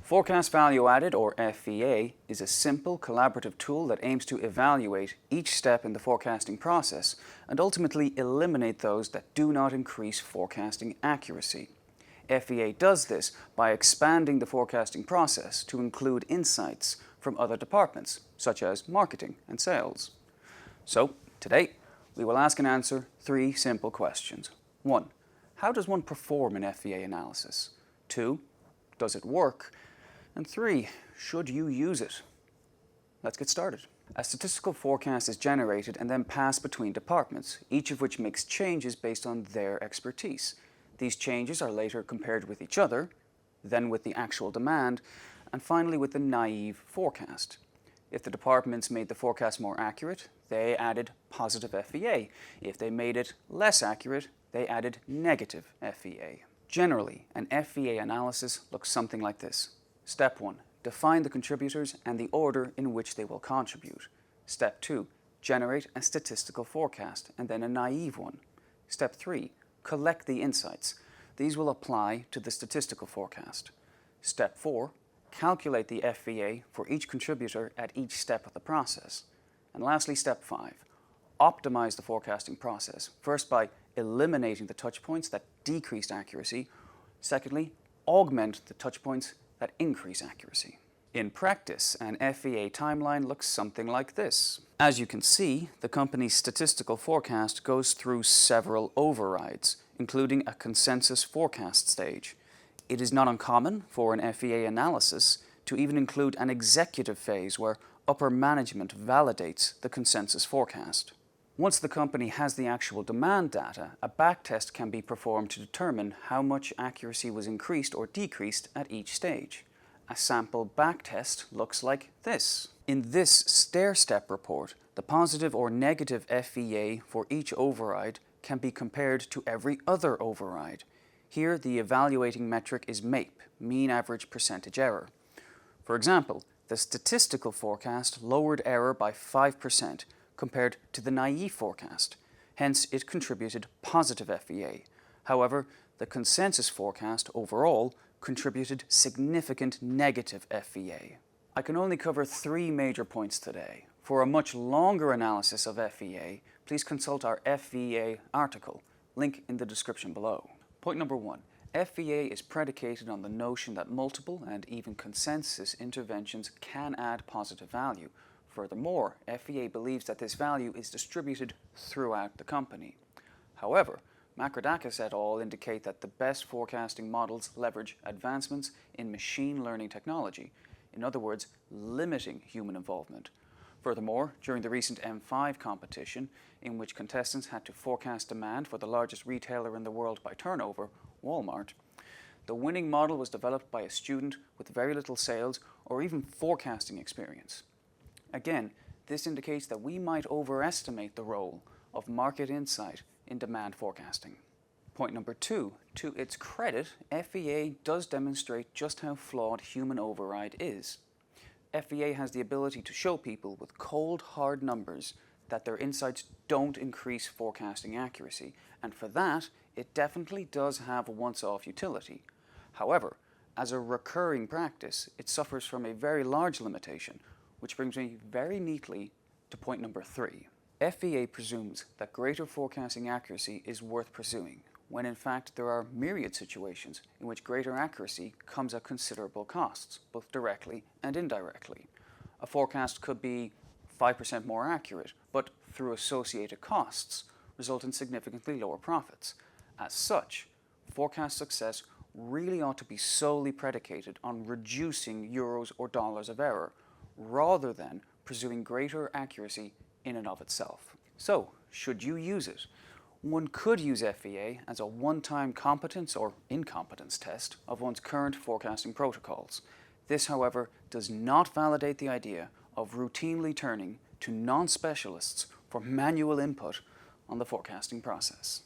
Forecast Value Added, or FVA, is a simple collaborative tool that aims to evaluate each step in the forecasting process and ultimately eliminate those that do not increase forecasting accuracy. FVA does this by expanding the forecasting process to include insights from other departments, such as marketing and sales. So, today, we will ask and answer 3 simple questions. 1. How does one perform an FVA analysis? 2. Does it work? And 3. Should you use it? Let's get started. A statistical forecast is generated and then passed between departments, each of which makes changes based on their expertise. These changes are later compared with each other, then with the actual demand, and finally with the naive forecast. If the departments made the forecast more accurate, they added positive FVA. If they made it less accurate, they added negative FVA. Generally, an FVA analysis looks something like this. Step 1. Define the contributors and the order in which they will contribute. Step 2. Generate a statistical forecast and then a naive one. Step 3. Collect the insights. These will apply to the statistical forecast. Step 4. Calculate the FVA for each contributor at each step of the process. And lastly, Step 5. Optimize the forecasting process, first by eliminating the touch points that decreased accuracy. Secondly, augment the touch points that increase accuracy. In practice, an FAA timeline looks something like this. As you can see, the company's statistical forecast goes through several overrides, including a consensus forecast stage. It is not uncommon for an FAA analysis to even include an executive phase where upper management validates the consensus forecast. Once the company has the actual demand data, a backtest can be performed to determine how much accuracy was increased or decreased at each stage. A sample backtest looks like this. In this stair-step report, the positive or negative FVA for each override can be compared to every other override. Here, the evaluating metric is MAPE, mean average percentage error. For example, the statistical forecast lowered error by 5%, compared to the naive forecast. Hence, it contributed positive FVA. However, the consensus forecast overall contributed significant negative FVA. I can only cover 3 major points today. For a much longer analysis of FVA, please consult our FVA article, link in the description below. Point number 1. FVA is predicated on the notion that multiple and even consensus interventions can add positive value. Furthermore, FAA believes that this value is distributed throughout the company. However, Makrodakis et al. Indicate that the best forecasting models leverage advancements in machine learning technology, in other words, limiting human involvement. Furthermore, during the recent M5 competition, in which contestants had to forecast demand for the largest retailer in the world by turnover, Walmart, the winning model was developed by a student with very little sales or even forecasting experience. Again, this indicates that we might overestimate the role of market insight in demand forecasting. Point number 2. To its credit, FVA does demonstrate just how flawed human override is. FVA has the ability to show people with cold, hard numbers that their insights don't increase forecasting accuracy, and for that, it definitely does have a once-off utility. However, as a recurring practice, it suffers from a very large limitation, which brings me very neatly to point number 3. FVA presumes that greater forecasting accuracy is worth pursuing, when in fact there are myriad situations in which greater accuracy comes at considerable costs, both directly and indirectly. A forecast could be 5% more accurate, but through associated costs, result in significantly lower profits. As such, forecast success really ought to be solely predicated on reducing euros or dollars of error, rather than pursuing greater accuracy in and of itself. So, should you use it? One could use FVA as a one-time competence or incompetence test of one's current forecasting protocols. This, however, does not validate the idea of routinely turning to non-specialists for manual input on the forecasting process.